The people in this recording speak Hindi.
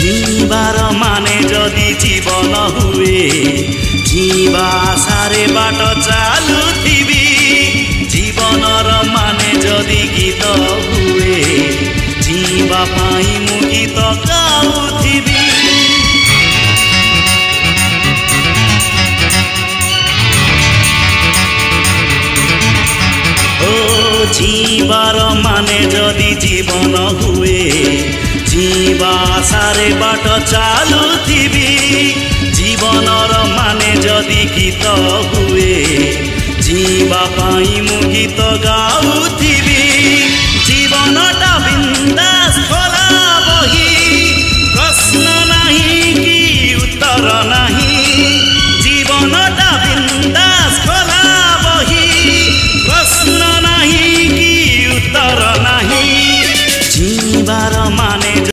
जीवार माने जदि जीवन हुए जीवा सारे बाट चालुथिबी जीवनर माने जदि गीत हुए जीवा पाई मु गीत गाउथिबी जीवार माने जदि जीवन हुए जीवा सारे बाट चालुथिबी जीवनर माने जदि गीत हुए जीवा पाई मु गीत गाउथिबी जीवनटा बिंदास